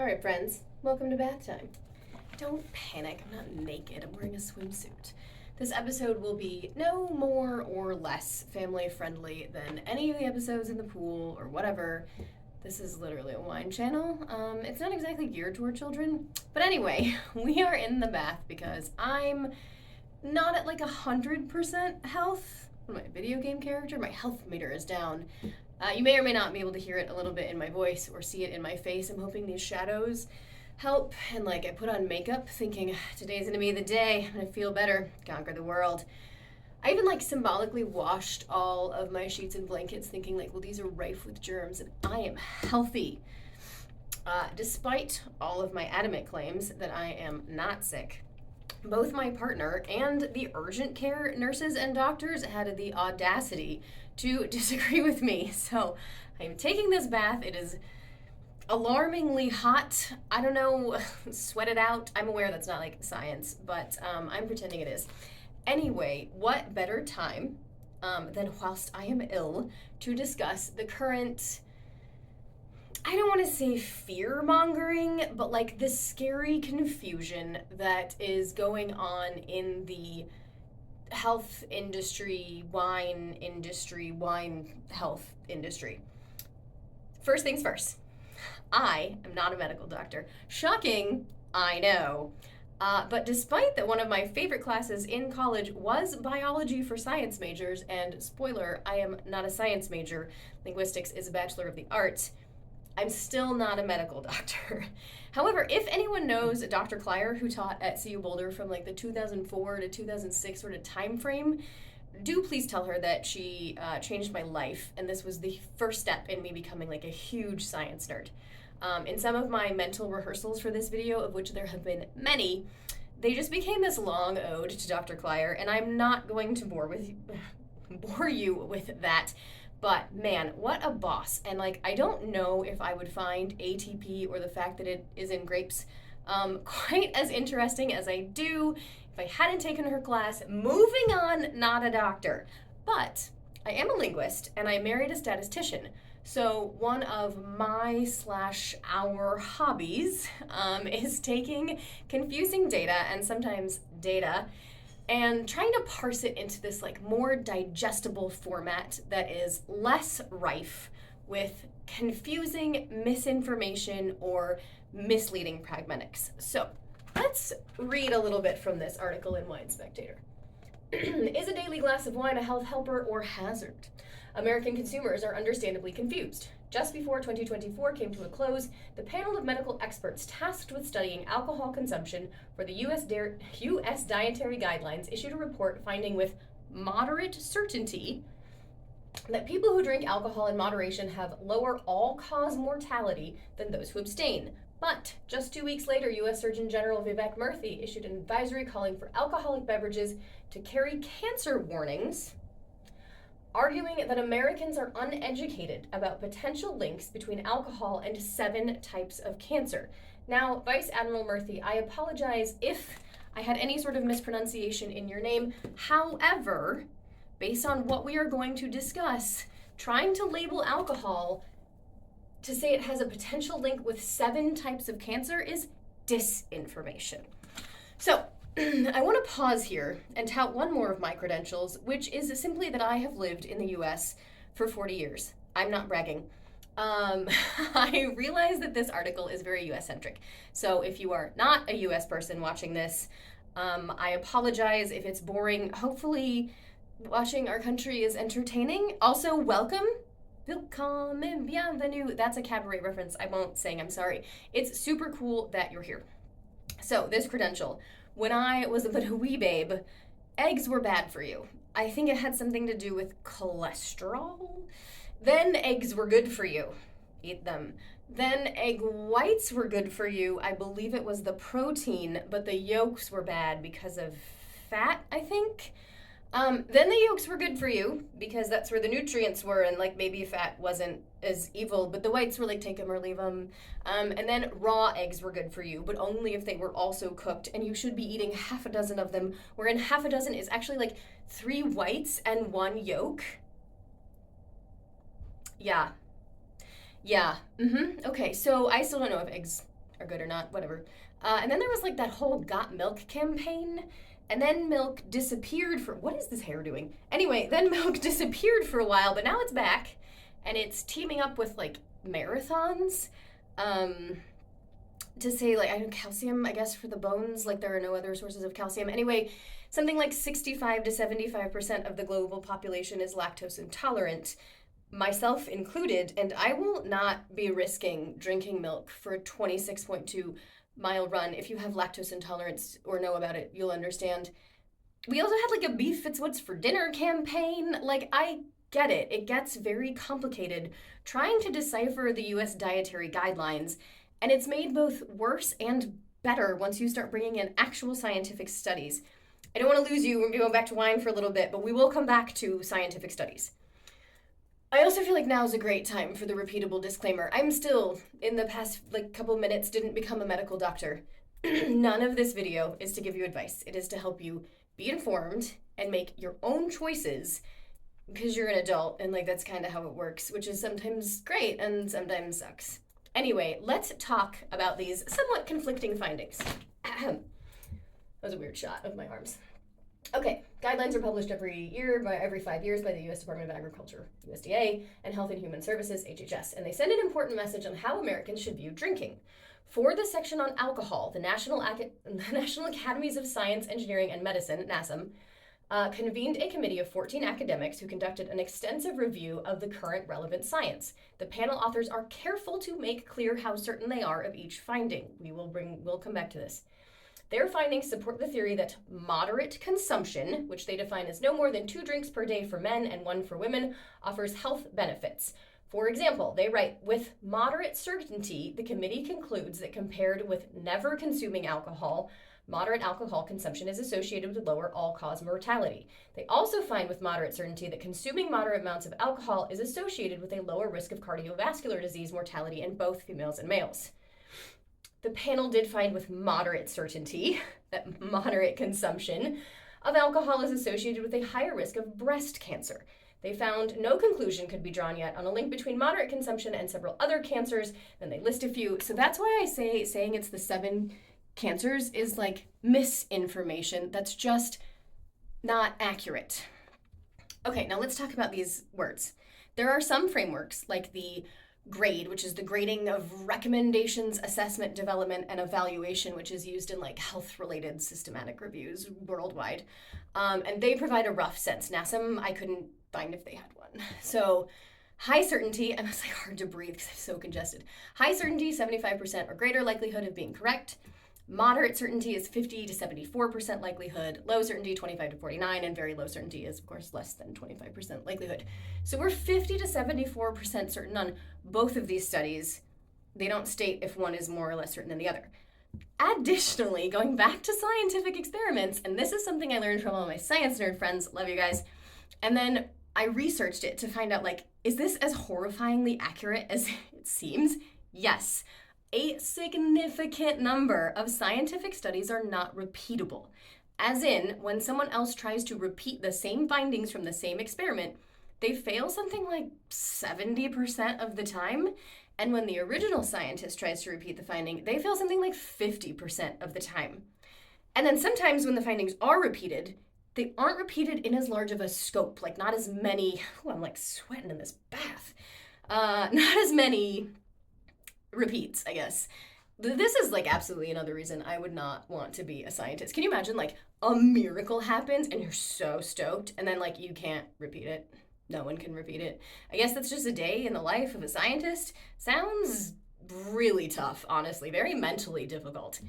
All right, friends, welcome to bath time. Don't panic, I'm not naked, I'm wearing a swimsuit. This episode will be no more or less family friendly than any of the episodes in the pool or whatever. This is literally a wine channel. It's not exactly geared toward children. But anyway, we are in the bath because I'm not at like 100% health. My video game character, my health meter is down. You may or may not be able to hear it a little bit in my voice or see it in my face. I'm hoping these shadows help. And I put on makeup thinking today's gonna be the day. I'm gonna feel better, conquer the world. I even symbolically washed all of my sheets and blankets thinking well, these are rife with germs and I am healthy. Despite all of my adamant claims that I am not sick, both my partner and the urgent care nurses and doctors had the audacity to disagree with me. So I'm taking this bath. It is alarmingly hot. I don't know, sweat it out. I'm aware that's not science, but I'm pretending it is. Anyway, what better time than whilst I am ill to discuss the current, I don't want to say fear-mongering, but this scary confusion that is going on in the health industry, wine health industry. First things first, I am not a medical doctor. Shocking, I know. But despite that one of my favorite classes in college was biology for science majors, and spoiler, I am not a science major. Linguistics is a Bachelor of the Arts. I'm still not a medical doctor. However, if anyone knows Dr. Klyer, who taught at CU Boulder from the 2004 to 2006 sort of time frame, do please tell her that she changed my life, and this was the first step in me becoming a huge science nerd. In some of my mental rehearsals for this video, of which there have been many, they just became this long ode to Dr. Klyer, and I'm not going to bore you with that. But man, what a boss. And I don't know if I would find ATP or the fact that it is in grapes quite as interesting as I do if I hadn't taken her class. Moving on, not a doctor. But I am a linguist and I married a statistician. So one of my/our hobbies is taking confusing data and sometimes data and trying to parse it into this more digestible format that is less rife with confusing misinformation or misleading pragmatics. So let's read a little bit from this article in Wine Spectator. Is a daily glass of wine a health helper or hazard? American consumers are understandably confused. Just before 2024 came to a close, the panel of medical experts tasked with studying alcohol consumption for the U.S. Dietary Guidelines issued a report finding with moderate certainty that people who drink alcohol in moderation have lower all-cause mortality than those who abstain. But just 2 weeks later, U.S. Surgeon General Vivek Murthy issued an advisory calling for alcoholic beverages to carry cancer warnings, arguing that Americans are uneducated about potential links between alcohol and 7 types of cancer. Now, Vice Admiral Murthy, I apologize if I had any sort of mispronunciation in your name. However, based on what we are going to discuss, trying to label alcohol to say it has a potential link with 7 types of cancer is disinformation. So, I want to pause here and tout one more of my credentials, which is simply that I have lived in the U.S. for 40 years. I'm not bragging. I realize that this article is very U.S.-centric. So if you are not a U.S. person watching this, I apologize if it's boring. Hopefully watching our country is entertaining. Also, welcome. Willkommen, bienvenue. That's a cabaret reference. I won't sing, I'm sorry. It's super cool that you're here. So this credential. When I was a little wee babe, eggs were bad for you. I think it had something to do with cholesterol. Then eggs were good for you. Eat them. Then egg whites were good for you. I believe it was the protein, but the yolks were bad because of fat, I think. Then the yolks were good for you because that's where the nutrients were, and maybe fat wasn't as evil, but the whites were take them or leave them. And then raw eggs were good for you, but only if they were also cooked, and you should be eating half a dozen of them, wherein half a dozen is actually 3 whites and 1 yolk. Yeah. Okay, so I still don't know if eggs are good or not, whatever. And then there was like that whole Got Milk campaign. And then milk disappeared for, what is this hair doing? Anyway, then milk disappeared for a while, but now it's back. And it's teaming up with like marathons to say like, I don't know, calcium, I guess, for the bones. Like there are no other sources of calcium. Anyway, something like 65 to 75% of the global population is lactose intolerant, myself included, and I will not be risking drinking milk for a 26.2 mile run. If you have lactose intolerance or know about it, you'll understand. We also had like a beef it's what's for dinner campaign. Like, I get it. It gets very complicated trying to decipher the US dietary guidelines, and it's made both worse and better once you start bringing in actual scientific studies. I don't want to lose you. We're going to go back to wine for a little bit, but we will come back to scientific studies. I also feel like now is a great time for the repeatable disclaimer. I'm still, in the past like couple minutes, didn't become a medical doctor. None of this video is to give you advice. It is to help you be informed and make your own choices because you're an adult, and like that's kind of how it works, which is sometimes great and sometimes sucks. Anyway, let's talk about these somewhat conflicting findings. That was a weird shot of my arms. Okay, guidelines are published every 5 years by the U.S. Department of Agriculture, USDA, and Health and Human Services, HHS, and they send an important message on how Americans should view drinking. For the section on alcohol, the National Academies of Science, Engineering, and Medicine, NASM, convened a committee of 14 academics who conducted an extensive review of the current relevant science. The panel authors are careful to make clear how certain they are of each finding. We'll come back to this. Their findings support the theory that moderate consumption, which they define as no more than 2 drinks per day for men and 1 for women, offers health benefits. For example, they write, with moderate certainty, the committee concludes that compared with never consuming alcohol, moderate alcohol consumption is associated with lower all-cause mortality. They also find with moderate certainty that consuming moderate amounts of alcohol is associated with a lower risk of cardiovascular disease mortality in both females and males. The panel did find with moderate certainty that moderate consumption of alcohol is associated with a higher risk of breast cancer. They found no conclusion could be drawn yet on a link between moderate consumption and several other cancers. Then they list a few. So that's why I say saying it's the 7 cancers is like misinformation. That's just not accurate. Okay, now let's talk about these words. There are some frameworks like the GRADE, which is the grading of recommendations, assessment, development, and evaluation, which is used in like health-related systematic reviews worldwide. And they provide a rough sense. NASM, I couldn't find if they had one. So high certainty, and it's like hard to breathe because I'm so congested. High certainty, 75% or greater likelihood of being correct. Moderate certainty is 50 to 74% likelihood. Low certainty, 25 to 49, and very low certainty is, of course, less than 25% likelihood. So we're 50 to 74% certain on both of these studies. They don't state if one is more or less certain than the other. Additionally, going back to scientific experiments, and this is something I learned from all my science nerd friends, love you guys, and then I researched it to find out, like, is this as horrifyingly accurate as it seems? Yes. A significant number of scientific studies are not repeatable. As in, when someone else tries to repeat the same findings from the same experiment, they fail something like 70% of the time. And when the original scientist tries to repeat the finding, they fail something like 50% of the time. And then sometimes when the findings are repeated, they aren't repeated in as large of a scope, like not as many, I'm like sweating in this bath, not as many repeats, I guess. This is like absolutely another reason I would not want to be a scientist. Can you imagine like a miracle happens and you're so stoked and then like you can't repeat it? No one can repeat it. I guess that's just a day in the life of a scientist. Sounds really tough, honestly, very mentally difficult.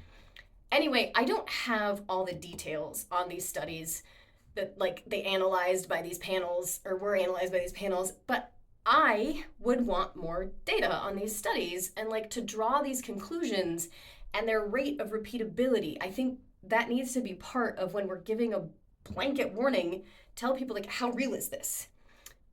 Anyway, I don't have all the details on these studies that like they analyzed by these panels or were analyzed by these panels, but I would want more data on these studies and like to draw these conclusions and their rate of repeatability. I think that needs to be part of when we're giving a blanket warning, tell people like, how real is this?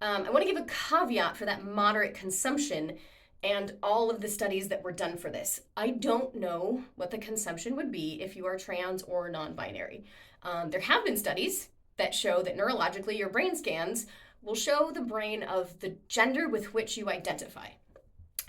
I want to give a caveat for that moderate consumption and all of the studies that were done for this. I don't know what the consumption would be if you are trans or non-binary. There have been studies that show that neurologically your brain scans will show the brain of the gender with which you identify.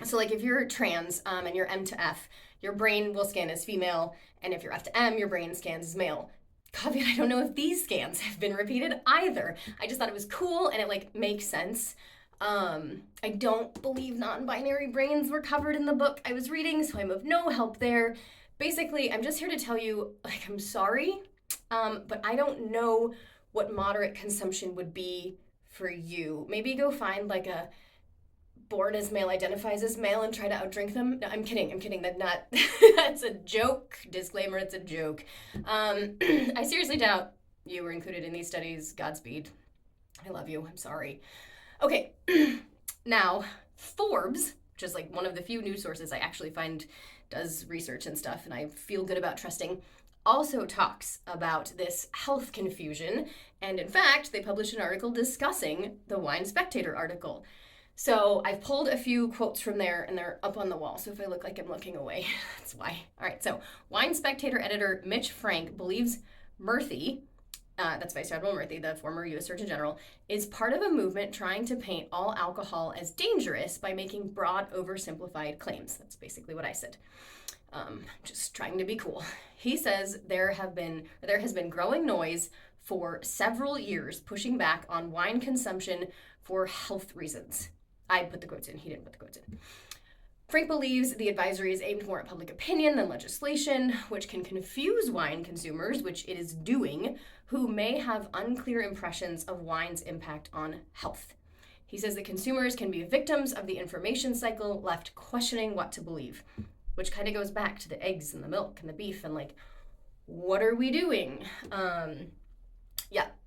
So like if you're trans and you're M to F, your brain will scan as female, and if you're F to M, your brain scans as male. Caveat, I don't know if these scans have been repeated either. I just thought it was cool and it like makes sense. I don't believe non-binary brains were covered in the book I was reading, so I'm of no help there. Basically, I'm just here to tell you, like, I'm sorry, but I don't know what moderate consumption would be for you. Maybe go find like a born as male, identifies as male, and try to outdrink them. No, I'm kidding. That's a joke. Disclaimer, it's a joke. I seriously doubt you were included in these studies. Godspeed. I love you. I'm sorry. Okay, now Forbes, which is like one of the few news sources I actually find does research and stuff, and I feel good about trusting, also talks about this health confusion. And in fact, they published an article discussing the Wine Spectator article. So I've pulled a few quotes from there, and they're up on the wall. So if I look like I'm looking away, that's why. All right, so Wine Spectator editor Mitch Frank believes Murthy, that's Vice Admiral Murthy, the former U.S. Surgeon General, is part of a movement trying to paint all alcohol as dangerous by making broad, oversimplified claims. That's basically what I said. Just trying to be cool. He says there has been growing noise for several years pushing back on wine consumption for health reasons. I put the quotes in, he didn't put the quotes in. Frank believes the advisory is aimed more at public opinion than legislation, which can confuse wine consumers, which it is doing, who may have unclear impressions of wine's impact on health. He says that consumers can be victims of the information cycle, left questioning what to believe, which kind of goes back to the eggs and the milk and the beef and like, what are we doing?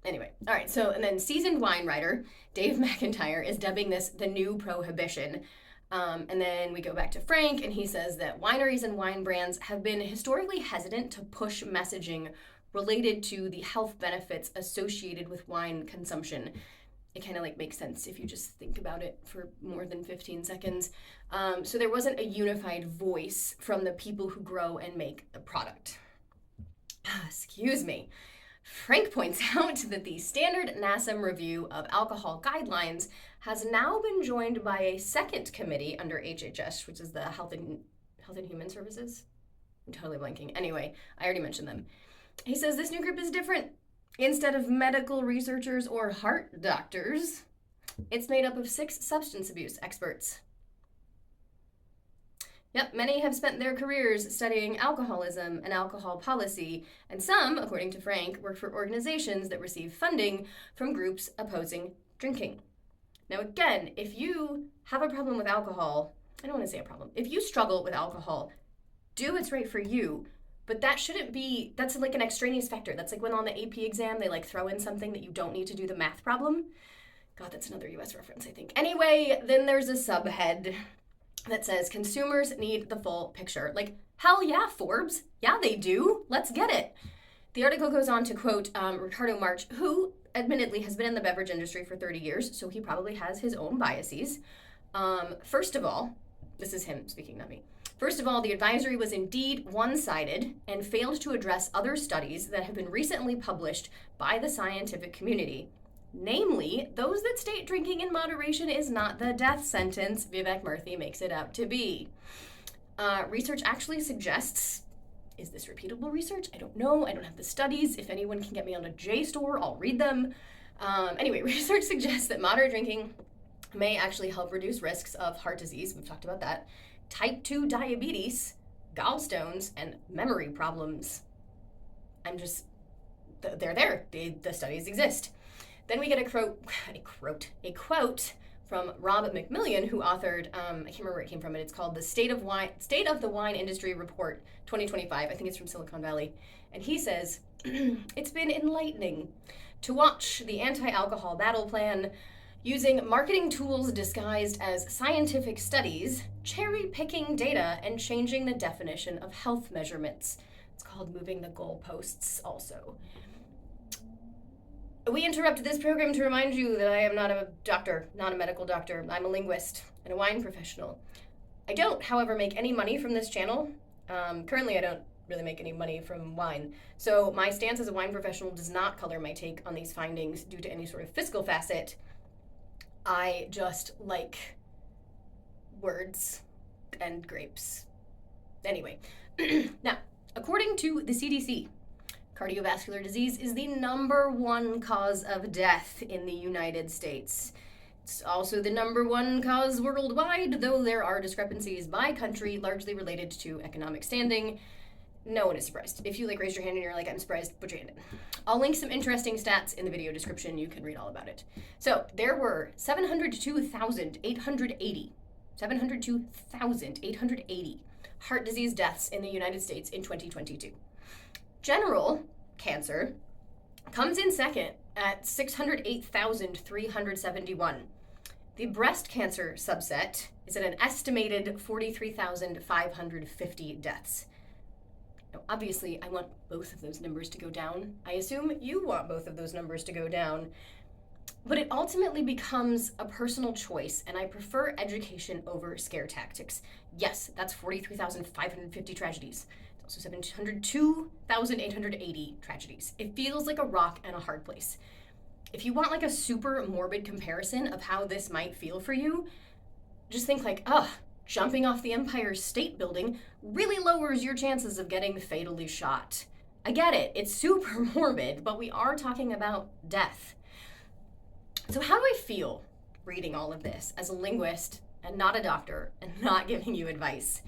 Anyway. All right, so, and then seasoned wine writer Dave McIntyre is dubbing this the new prohibition. And then we go back to Frank, and he says that wineries and wine brands have been historically hesitant to push messaging related to the health benefits associated with wine consumption. It kind of like makes sense if you just think about it for more than 15 seconds. So there wasn't a unified voice from the people who grow and make the product. Excuse me. Frank points out that the standard NASM review of alcohol guidelines has now been joined by a second committee under HHS, which is the Health and Human Services. I'm totally blanking. Anyway, I already mentioned them. He says this new group is different. Instead of medical researchers or heart doctors, it's made up of 6 substance abuse experts. Yep, many have spent their careers studying alcoholism and alcohol policy, and some, according to Frank, work for organizations that receive funding from groups opposing drinking. Now again, if you have a problem with alcohol, I don't want to say a problem, if you struggle with alcohol, do what's right for you, but that shouldn't be, that's like an extraneous factor. That's like when on the AP exam, they like throw in something that you don't need to do the math problem. God, that's another US reference, I think. Anyway, then there's a subhead that says consumers need the full picture. Like, hell yeah, Forbes. Yeah, they do. Let's get it. The article goes on to quote Ricardo March, who admittedly has been in the beverage industry for 30 years, so he probably has his own biases. First of all, this is him speaking, not me. First of all, the advisory was indeed one-sided and failed to address other studies that have been recently published by the scientific community. Namely, those that state drinking in moderation is not the death sentence Vivek Murthy makes it out to be. Research actually suggests, is this repeatable research? I don't know. I don't have the studies. If anyone can get me on a JSTOR, I'll read them. Anyway, research suggests that moderate drinking may actually help reduce risks of heart disease. We've talked about that. Type 2 diabetes, gallstones, and memory problems. They're there. The studies exist. Then we get a quote from Rob McMillian, who authored, I can't remember where it came from, but it's called the State of the Wine Industry Report 2025. I think it's from Silicon Valley. And he says, it's been enlightening to watch the anti-alcohol battle plan using marketing tools disguised as scientific studies, cherry-picking data, and changing the definition of health measurements. It's called moving the goalposts also. We interrupt this program to remind you that I am not a doctor, not a medical doctor. I'm a linguist and a wine professional. I don't, however, make any money from this channel. Currently, I don't really make any money from wine. So my stance as a wine professional does not color my take on these findings due to any sort of fiscal facet. I just like words and grapes. Anyway, now, according to the CDC, cardiovascular disease is the #1 cause of death in the United States. It's also the #1 cause worldwide, though there are discrepancies by country largely related to economic standing. No one is surprised. If you raise your hand and you're like, I'm surprised, put your hand in. I'll link some interesting stats in the video description. You can read all about it. So there were 702,880 heart disease deaths in the United States in 2022. General cancer comes in second at 608,371. The breast cancer subset is at an estimated 43,550 deaths. Now, obviously, I want both of those numbers to go down. I assume you want both of those numbers to go down. But it ultimately becomes a personal choice, and I prefer education over scare tactics. Yes, that's 43,550 tragedies. It's also 702,880 tragedies. It feels like a rock and a hard place. If you want a super morbid comparison of how this might feel for you, just think jumping off the Empire State Building really lowers your chances of getting fatally shot. I get it, it's super morbid, but we are talking about death. So how do I feel reading all of this as a linguist and not a doctor and not giving you advice?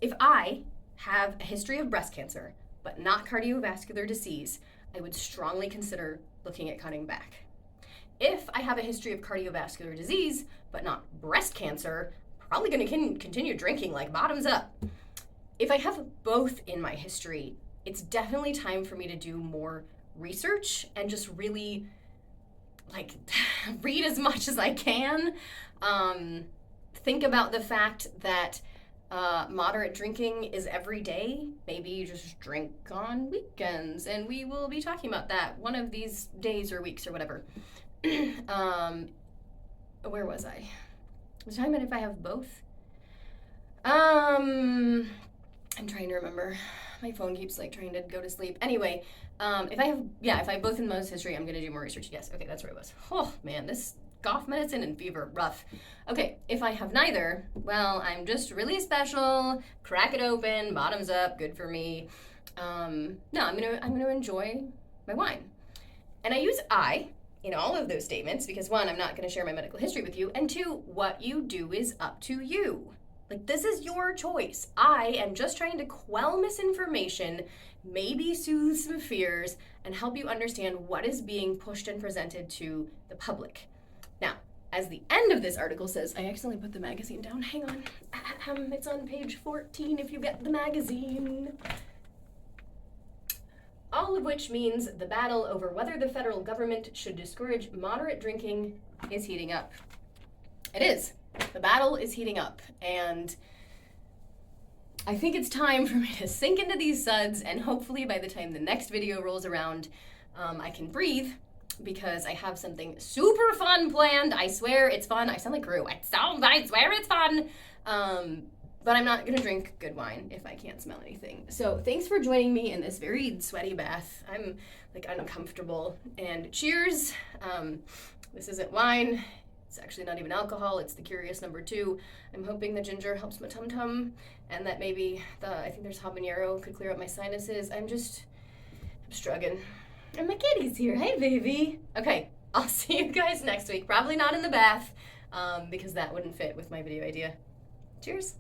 If I have a history of breast cancer, but not cardiovascular disease, I would strongly consider looking at cutting back. If I have a history of cardiovascular disease, but not breast cancer, probably going to continue drinking bottoms up. If I have both in my history, it's definitely time for me to do more research and just really read as much as I can. Think about the fact that moderate drinking is every day. Maybe you just drink on weekends, and we will be talking about that one of these days or weeks or whatever. Where was I? Was I talking about if I have both? I'm trying to remember. My phone keeps trying to go to sleep. Anyway, if I have both in most history, I'm gonna do more research. Yes, okay, that's where it was. Oh man, this cough medicine and fever, rough. Okay, if I have neither, well, I'm just really special. Crack it open, bottoms up, good for me. No, I'm gonna enjoy my wine, and I use I in all of those statements because one, I'm not gonna share my medical history with you, and two, what you do is up to you. This is your choice. I am just trying to quell misinformation, maybe soothe some fears, and help you understand what is being pushed and presented to the public. Now, as the end of this article says, I accidentally put the magazine down. Hang on. It's on page 14 if you get the magazine. All of which means the battle over whether the federal government should discourage moderate drinking is heating up. It is. The battle is heating up, and I think it's time for me to sink into these suds, and hopefully by the time the next video rolls around, I can breathe, because I have something super fun planned. I swear it's fun. I sound like Gru. I swear it's fun. But I'm not gonna drink good wine if I can't smell anything. So thanks for joining me in this very sweaty bath. I'm uncomfortable, and cheers. This isn't wine. It's actually not even alcohol. It's the Curious #2. I'm hoping the ginger helps my tum-tum, and that maybe I think there's habanero could clear up my sinuses. I'm struggling. And my kitty's here. Hey, baby. Okay, I'll see you guys next week. Probably not in the bath, because that wouldn't fit with my video idea. Cheers.